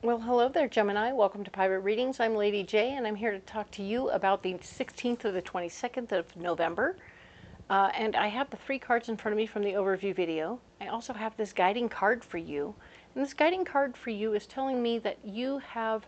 Well, hello there, Gemini. Welcome to Pirate Readings. I'm Lady J, and I'm here to talk to you about the 16th to the 22nd of November. And I have the 3 cards in front of me from the overview video. I also have this guiding card for you. And this guiding card for you is telling me that you have,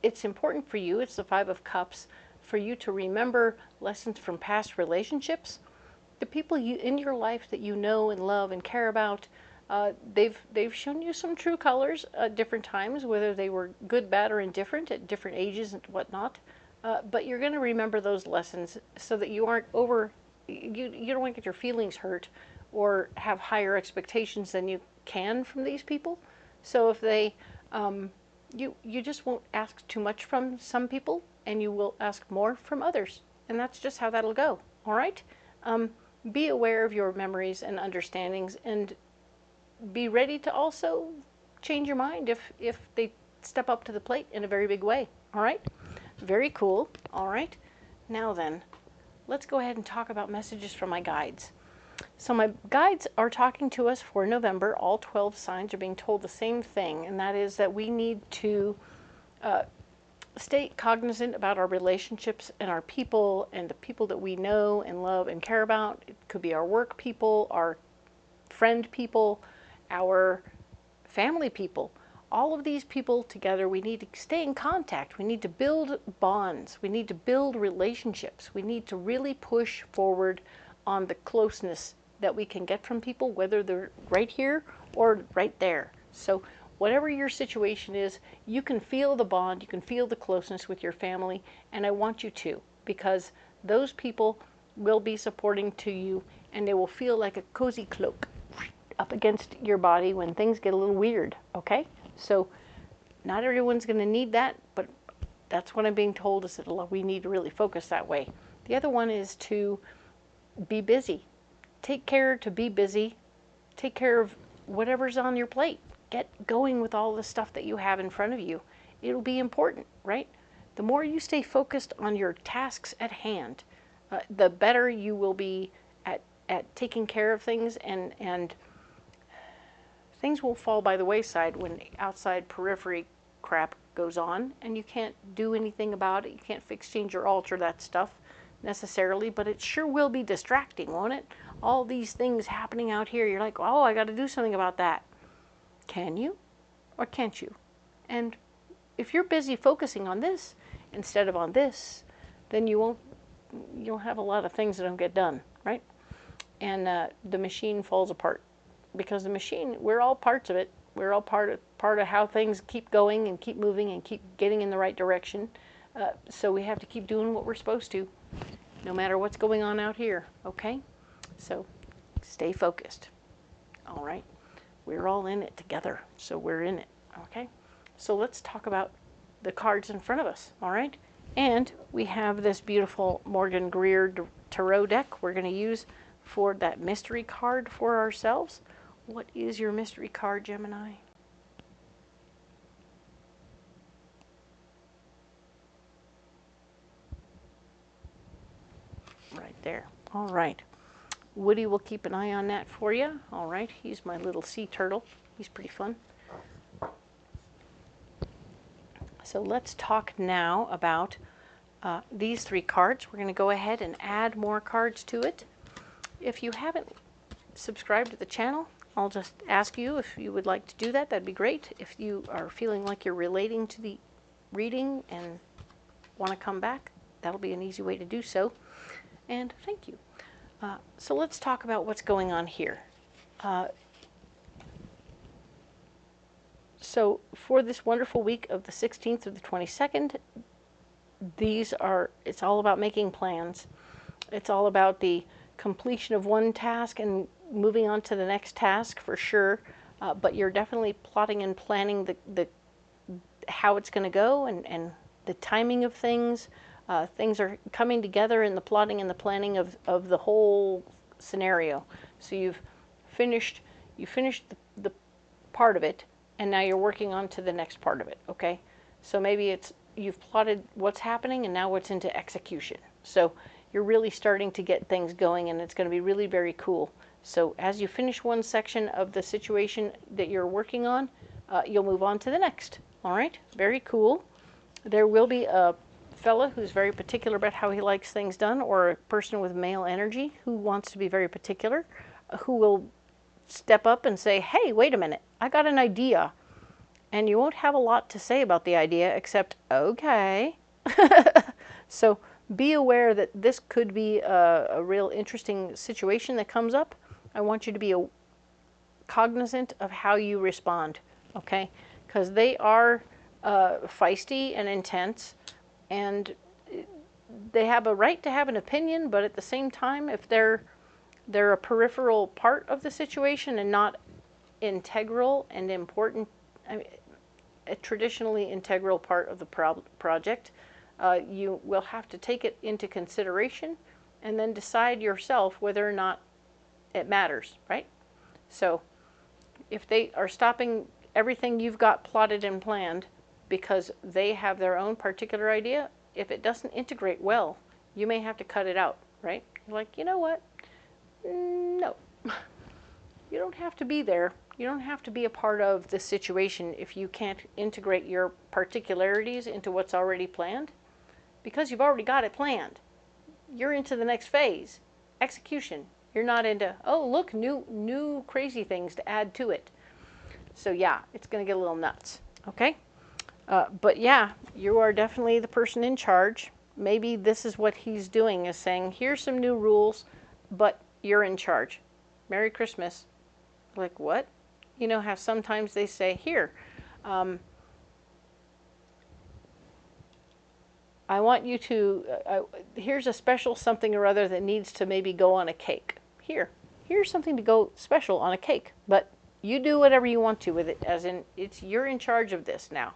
it's important for you, it's the 5 of Cups, for you to remember lessons from past relationships. The people in your life that you know and love and care about, they've shown you some true colors at different times, whether they were good, bad, or indifferent at different ages and whatnot. But you're going to remember those lessons so that you aren't you don't want to get your feelings hurt or have higher expectations than you can from these people. So if they, you just won't ask too much from some people, and you will ask more from others. And that's just how that'll go. All right? Be aware of your memories and understandings, and be ready to also change your mind if they step up to the plate in a very big way. All right? Very cool. All right. Now then, let's go ahead and talk about messages from my guides. So my guides are talking to us for November. All 12 signs are being told the same thing, and that is that we need to stay cognizant about our relationships and our people and the people that we know and love and care about. It could be our work people, our friend people, our family people. All of these people together, we need to stay in contact. We need to build bonds. We need to build relationships. We need to really push forward on the closeness that we can get from people, whether they're right here or right there. So whatever your situation is, you can feel the bond, you can feel the closeness with your family, and I want you to, because those people will be supporting to you, and they will feel like a cozy cloak up against your body when things get a little weird, okay? So not everyone's going to need that, but that's what I'm being told, is that we need to really focus that way. The other one is to be busy. Take care to be busy. Take care of whatever's on your plate. Get going with all the stuff that you have in front of you. It'll be important, right? The more you stay focused on your tasks at hand, the better you will be at taking care of things, and things will fall by the wayside when outside periphery crap goes on and you can't do anything about it. You can't fix, change, or alter that stuff necessarily, but it sure will be distracting, won't it? All these things happening out here, you're like, oh, I got to do something about that. Can you or can't you? And if you're busy focusing on this instead of on this, then you'll have a lot of things that don't get done, right? And the machine falls apart, because the machine, we're all parts of it. We're all part of how things keep going and keep moving and keep getting in the right direction. So we have to keep doing what we're supposed to, no matter what's going on out here, okay? So stay focused, all right? We're all in it together, so we're in it, okay? So let's talk about the cards in front of us, all right? And we have this beautiful Morgan-Greer tarot deck we're going to use for that mystery card for ourselves. What is your mystery card, Gemini? Right there. All right. Woody will keep an eye on that for you. All right. He's my little sea turtle. He's pretty fun. So let's talk now about these 3 cards. We're going to go ahead and add more cards to it. If you haven't subscribed to the channel, I'll just ask you if you would like to do that. That'd be great. If you are feeling like you're relating to the reading and want to come back, that'll be an easy way to do so. And thank you. So let's talk about what's going on here. So for this wonderful week of the 16th to the 22nd, it's all about making plans. It's all about the completion of one task and moving on to the next task for sure. But you're definitely plotting and planning how it's going to go, and the timing of things. Things are coming together in the plotting and the planning of the whole scenario. So you've finished the part of it, and now you're working on to the next part of it, okay? So maybe you've plotted what's happening, and now it's into execution. So you're really starting to get things going, and it's going to be really very cool. So as you finish one section of the situation that you're working on, you'll move on to the next. All right, very cool. There will be a fella who's very particular about how he likes things done, or a person with male energy who wants to be very particular, who will step up and say, hey, wait a minute, I got an idea. And you won't have a lot to say about the idea except, okay. So be aware that this could be a real interesting situation that comes up. I want you to be cognizant of how you respond, okay? Because they are feisty and intense, and they have a right to have an opinion, but at the same time, if they're a peripheral part of the situation and not integral and important, I mean, a traditionally integral part of the project, you will have to take it into consideration and then decide yourself whether or not it matters, right? So if they are stopping everything you've got plotted and planned because they have their own particular idea, if it doesn't integrate well, you may have to cut it out, right? You're like, you know what? No. You don't have to be there. You don't have to be a part of the situation if you can't integrate your particularities into what's already planned, because you've already got it planned. You're into the next phase, execution. You're not into, oh, look, new crazy things to add to it. So yeah, it's going to get a little nuts, okay? But yeah, you are definitely the person in charge. Maybe this is what he's doing, is saying, here's some new rules, but you're in charge. Merry Christmas. Like, what? You know how sometimes they say, here, I want you to, here's a special something or other that needs to maybe go on a cake. Here's something to go special on a cake, but you do whatever you want to with it, as in, you're in charge of this now.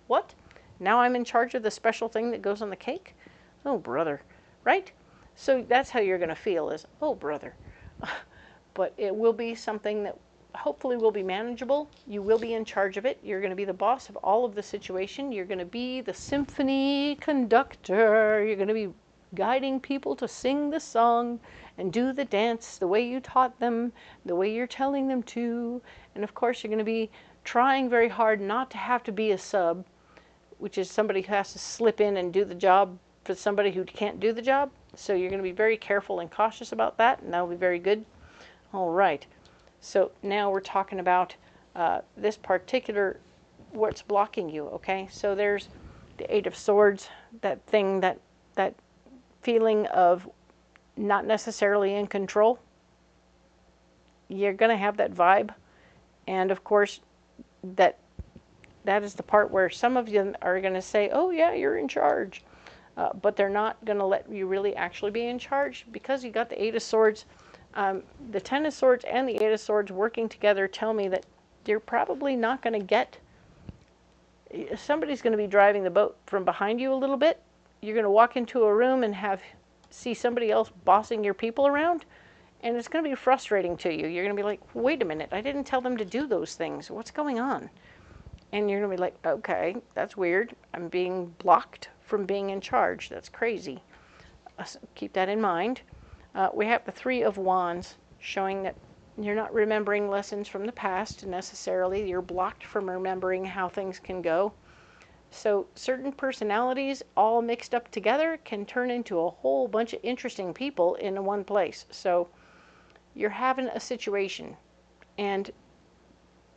What? Now I'm in charge of the special thing that goes on the cake? Oh, brother, right? So that's how you're going to feel, is, oh, brother. But it will be something that hopefully will be manageable. You will be in charge of it. You're going to be the boss of all of the situation. You're going to be the symphony conductor. You're going to be guiding people to sing the song and do the dance the way you taught them, the way you're telling them to. And of course, you're going to be trying very hard not to have to be a sub, which is somebody who has to slip in and do the job for somebody who can't do the job. So you're going to be very careful and cautious about that, and that'll be very good. All right, so now we're talking about this particular, what's blocking you, okay? So there's the Eight of Swords, that thing, that feeling of not necessarily in control. You're going to have that vibe, and of course, that is the part where some of you are going to say, oh yeah, you're in charge, but they're not going to let you really actually be in charge, because you got the Eight of Swords. The Ten of Swords and the Eight of Swords working together tell me that you're probably not going to get, somebody's going to be driving the boat from behind you a little bit. You're going to walk into a room and see somebody else bossing your people around, and it's going to be frustrating to you. You're going to be like, wait a minute, I didn't tell them to do those things. What's going on? And you're going to be like, okay, that's weird. I'm being blocked from being in charge. That's crazy. Keep that in mind. We have the Three of Wands, showing that you're not remembering lessons from the past necessarily. You're blocked from remembering how things can go. So certain personalities all mixed up together can turn into a whole bunch of interesting people in one place. So you're having a situation, and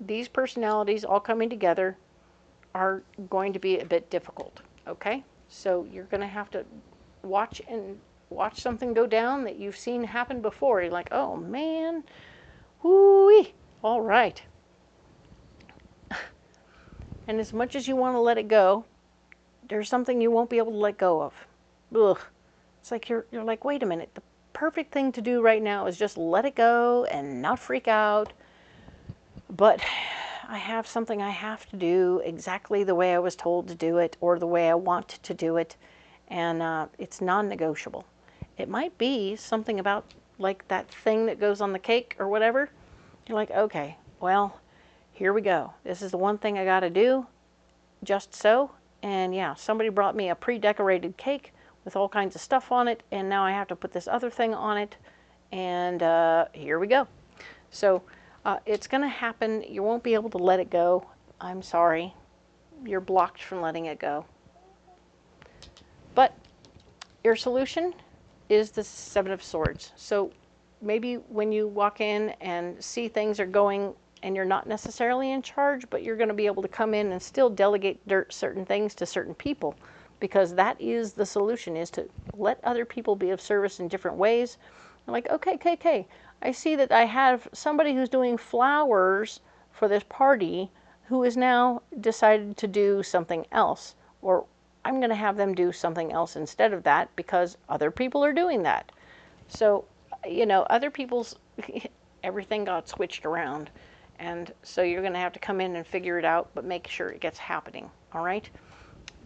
these personalities all coming together are going to be a bit difficult, okay? So you're going to have to watch something go down that you've seen happen before. You're like, oh man, whoo-wee, all right. And as much as you want to let it go, there's something you won't be able to let go of. Ugh. It's like you're like, wait a minute, the perfect thing to do right now is just let it go and not freak out. But I have something I have to do exactly the way I was told to do it, or the way I want to do it, and it's non-negotiable. It might be something about like that thing that goes on the cake or whatever. You're like, okay, well, here we go. This is the one thing I got to do, just so. And yeah, somebody brought me a pre-decorated cake with all kinds of stuff on it, and now I have to put this other thing on it, and here we go. So it's going to happen. You won't be able to let it go. I'm sorry. you're blocked from letting it go. But your solution is the Seven of Swords. So maybe when you walk in and see things are going and you're not necessarily in charge, but you're going to be able to come in and still delegate certain things to certain people, because that is the solution, is to let other people be of service in different ways. I'm like, okay, I see that I have somebody who's doing flowers for this party who has now decided to do something else, or I'm going to have them do something else instead of that because other people are doing that. So, you know, other people's, everything got switched around. And so you're going to have to come in and figure it out, but make sure it gets happening, all right?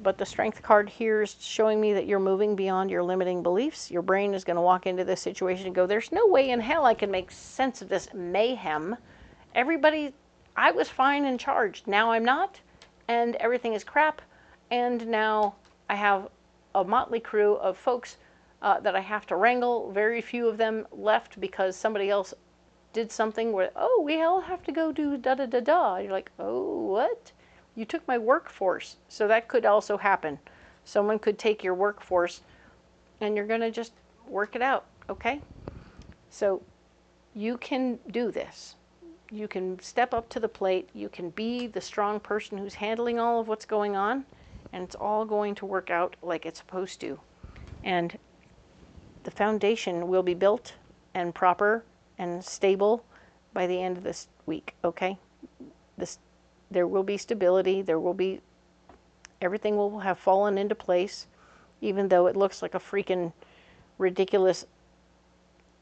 But the Strength card here is showing me that you're moving beyond your limiting beliefs. Your brain is going to walk into this situation and go, there's no way in hell I can make sense of this mayhem. Everybody, I was fine in charge. Now I'm not, and everything is crap. And now I have a motley crew of folks that I have to wrangle. Very few of them left because somebody else did something where, oh, we all have to go do da-da-da-da. You're like, oh, what? You took my workforce. So that could also happen. Someone could take your workforce and you're going to just work it out, okay? So you can do this. You can step up to the plate. You can be the strong person who's handling all of what's going on, and it's all going to work out like it's supposed to. And the foundation will be built and proper and stable by the end of this week, okay? There will be stability, everything will have fallen into place, even though it looks like a freaking ridiculous,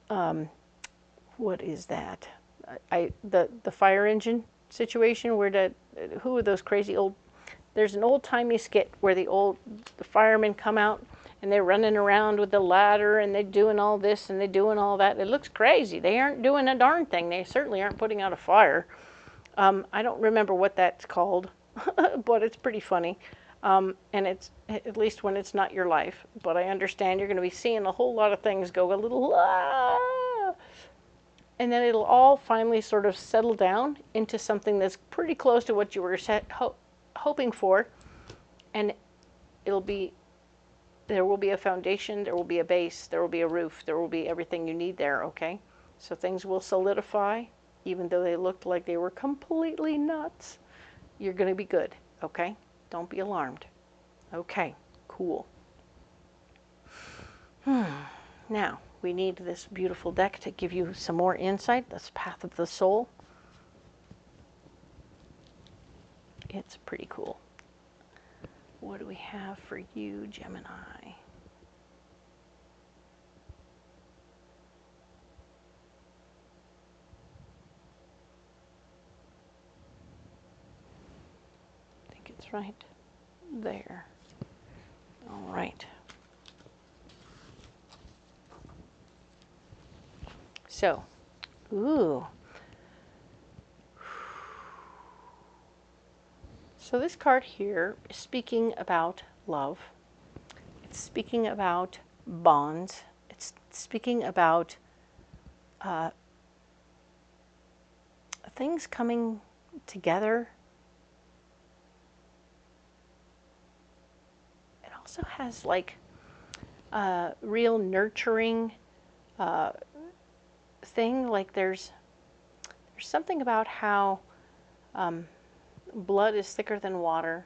what is that? The fire engine situation where who are those crazy old, there's an old-timey skit where the firemen come out and they're running around with the ladder and they're doing all this and they're doing all that. It looks crazy. They aren't doing a darn thing. They certainly aren't putting out a fire. I don't remember what that's called, but it's pretty funny. And it's, at least when it's not your life. But I understand you're going to be seeing a whole lot of things go a little, and then it'll all finally sort of settle down into something that's pretty close to what you were hoping for. And there will be a foundation, there will be a base, there will be a roof, there will be everything you need there, okay? So things will solidify, even though they looked like they were completely nuts. You're going to be good, okay? Don't be alarmed. Okay, cool. Now, we need this beautiful deck to give you some more insight. That's Path of the Soul. It's pretty cool. What do we have for you, Gemini? I think it's right there. All right. So, ooh. So this card here is speaking about love. It's speaking about bonds. It's speaking about things coming together. It also has like real nurturing thing. Like there's something about how blood is thicker than water.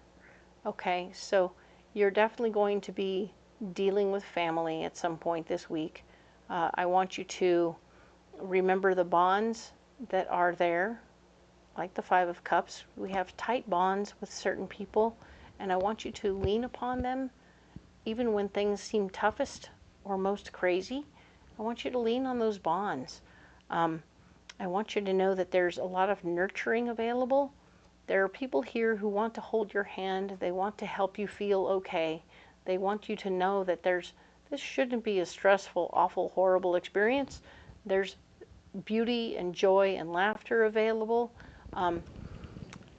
Okay, so you're definitely going to be dealing with family at some point this week. I want you to remember the bonds that are there, like the Five of Cups. We have tight bonds with certain people, and I want you to lean upon them even when things seem toughest or most crazy. I want you to lean on those bonds. I want you to know that there's a lot of nurturing available. There are people here who want to hold your hand. They want to help you feel okay. They want you to know that this shouldn't be a stressful, awful, horrible experience. There's beauty and joy and laughter available.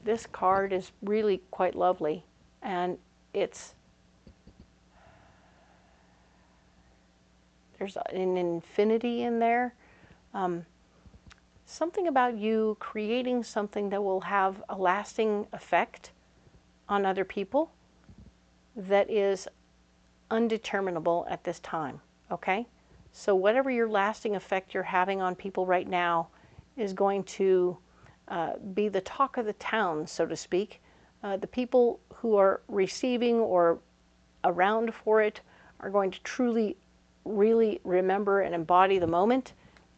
This card is really quite lovely, and there's an infinity in there. Something about you creating something that will have a lasting effect on other people that is undeterminable at this time, okay? So whatever your lasting effect you're having on people right now is going to be the talk of the town, so to speak. The people who are receiving or around for it are going to truly, really remember and embody the moment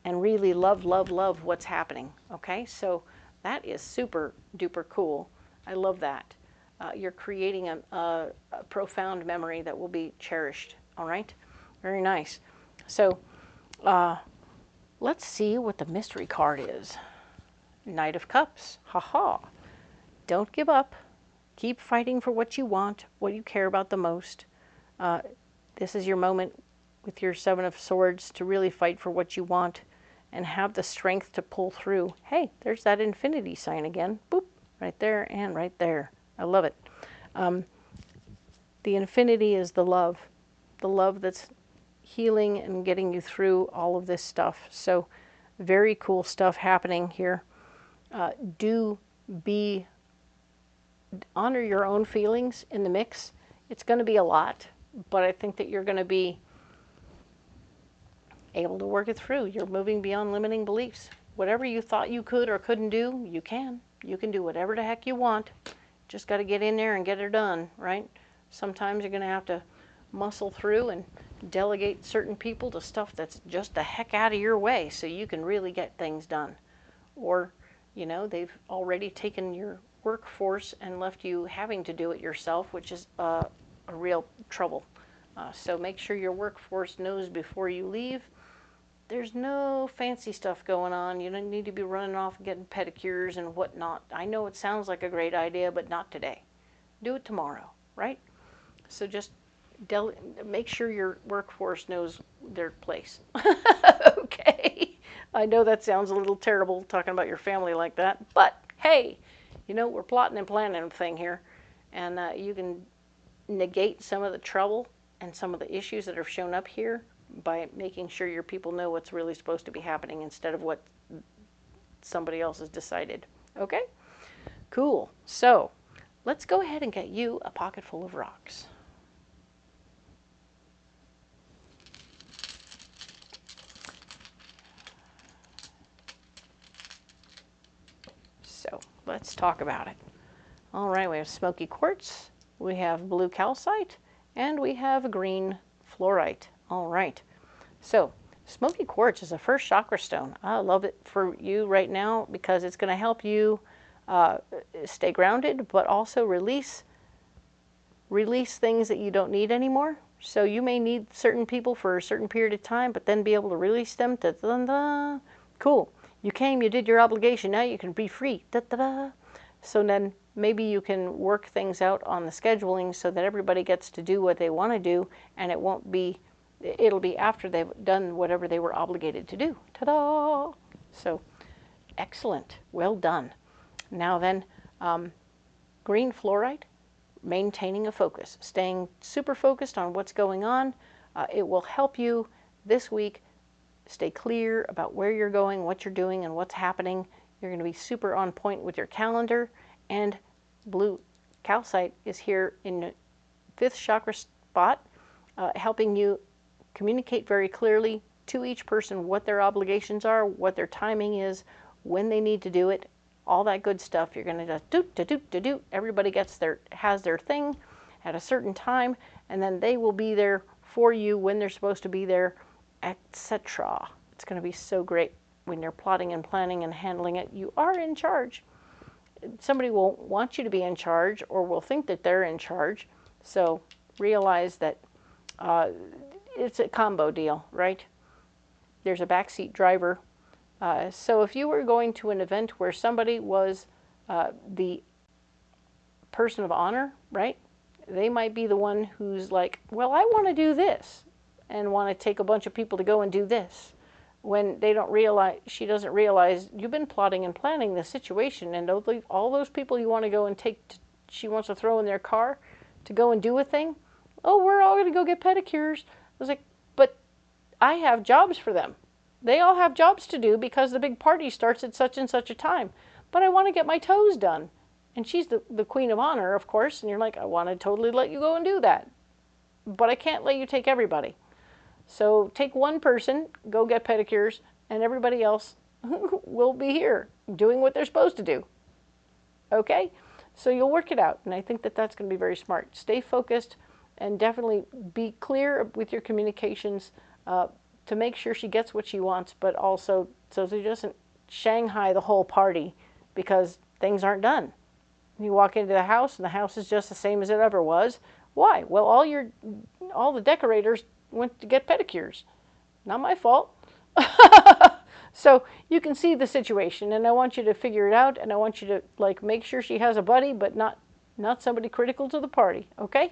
and really love, love, love what's happening, okay? So that is super duper cool. I love that. You're creating a profound memory that will be cherished, all right? Very nice. So let's see what the mystery card is. Knight of Cups. Ha-ha. Don't give up. Keep fighting for what you want, what you care about the most. This is your moment with your Seven of Swords to really fight for what you want and have the strength to pull through. Hey, there's that infinity sign again. Boop, right there and right there. I love it. The infinity is the love that's healing and getting you through all of this stuff. So very cool stuff happening here. Honor your own feelings in the mix. It's going to be a lot, but I think that you're going to be able to work it through. You're moving beyond limiting beliefs. Whatever you thought you could or couldn't do, you can. You can do whatever the heck you want. Just got to get in there and get it done, right? Sometimes you're going to have to muscle through and delegate certain people to stuff that's just the heck out of your way so you can really get things done. Or, you know, they've already taken your workforce and left you having to do it yourself, which is a real trouble. So make sure your workforce knows before you leave. There's no fancy stuff going on. You don't need to be running off and getting pedicures and whatnot. I know it sounds like a great idea, but not today. Do it tomorrow, right? So just make sure your workforce knows their place. Okay. I know that sounds a little terrible talking about your family like that, but hey, you know, we're plotting and planning a thing here, and you can negate some of the trouble and some of the issues that have shown up here by making sure your people know what's really supposed to be happening instead of what somebody else has decided. Okay? Cool. So let's go ahead and get you a pocket full of rocks. So let's talk about it. All right, we have smoky quartz, we have blue calcite, and we have green fluorite. All right. So smoky quartz is a first chakra stone. I love it for you right now because it's going to help you stay grounded, but also release things that you don't need anymore. So you may need certain people for a certain period of time, but then be able to release them. Da, da, da. Cool. You came, you did your obligation. Now you can be free. Da, da, da. So then maybe you can work things out on the scheduling so that everybody gets to do what they want to do, and it'll be after they've done whatever they were obligated to do. Ta-da! So, excellent. Well done. Now then, green fluorite, maintaining a focus, staying super focused on what's going on. It will help you this week stay clear about where you're going, what you're doing, and what's happening. You're going to be super on point with your calendar. And blue calcite is here in the 5th chakra spot, helping you communicate very clearly to each person what their obligations are, what their timing is, when they need to do it, all that good stuff. You're going to just do. Everybody has their thing at a certain time, and then they will be there for you when they're supposed to be there, etc. It's going to be so great when you're plotting and planning and handling it. You are in charge. Somebody will want you to be in charge or will think that they're in charge. So realize that it's a combo deal, right? There's a backseat driver. So if you were going to an event where somebody was the person of honor, right? They might be the one who's like, well, I want to do this and want to take a bunch of people to go and do this. When they don't realize, she doesn't realize you've been plotting and planning the situation, and all those people you want to go and she wants to throw in their car to go and do a thing. Oh, we're all going to go get pedicures. I was like, but I have jobs for them. They all have jobs to do because the big party starts at such and such a time. But I want to get my toes done. And she's the Queen of Honor, of course, and you're like, I want to totally let you go and do that. But I can't let you take everybody. So take one person, go get pedicures, and everybody else will be here doing what they're supposed to do. Okay? So you'll work it out, and I think that that's going to be very smart. Stay focused and definitely be clear with your communications to make sure she gets what she wants, but also so she doesn't Shanghai the whole party because things aren't done. You walk into the house and the house is just the same as it ever was. Why? Well, all the decorators went to get pedicures. Not my fault. So you can see the situation, and I want you to figure it out, and I want you to like make sure she has a buddy, but not somebody critical to the party. Okay?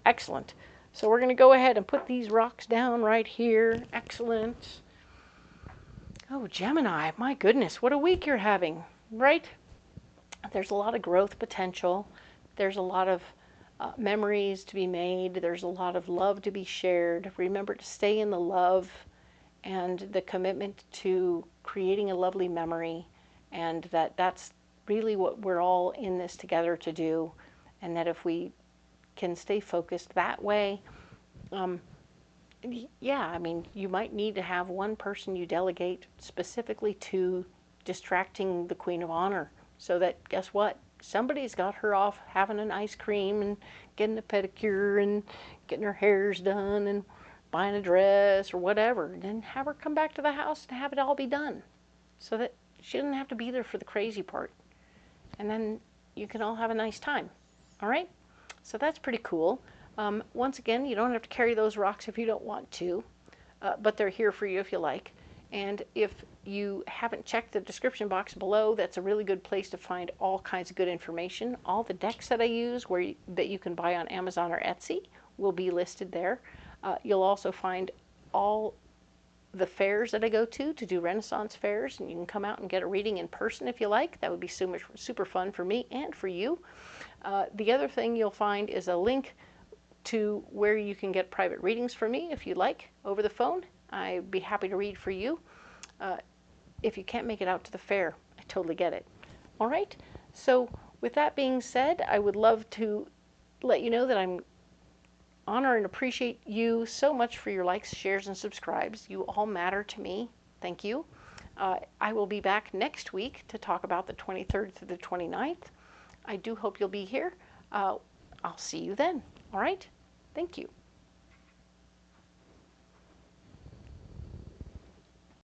Excellent. So we're going to go ahead and put these rocks down right here. Excellent. Oh, Gemini, my goodness, what a week you're having, right? There's a lot of growth potential. There's a lot of memories to be made. There's a lot of love to be shared. Remember to stay in the love and the commitment to creating a lovely memory, and that's really what we're all in this together to do, and that if we can stay focused that way, yeah, I mean, you might need to have one person you delegate specifically to distracting the Queen of Honor, so that, guess what? Somebody's got her off having an ice cream and getting a pedicure and getting her hairs done and buying a dress or whatever, and then have her come back to the house and have it all be done so that she doesn't have to be there for the crazy part. And then you can all have a nice time. All right? So that's pretty cool. Once again, you don't have to carry those rocks if you don't want to, but they're here for you if you like. And if you haven't checked the description box below, that's a really good place to find all kinds of good information. All the decks that I use that you can buy on Amazon or Etsy will be listed there. You'll also find all the fairs that I go to do Renaissance fairs, and you can come out and get a reading in person if you like. That would be super fun for me and for you. The other thing you'll find is a link to where you can get private readings for me if you like over the phone. I'd be happy to read for you. If you can't make it out to the fair, I totally get it. All right? So with that being said, I would love to let you know that I'm honor and appreciate you so much for your likes, shares, and subscribes. You all matter to me. Thank you. I will be back next week to talk about the 23rd to the 29th. I do hope you'll be here. I'll see you then. All right? Thank you.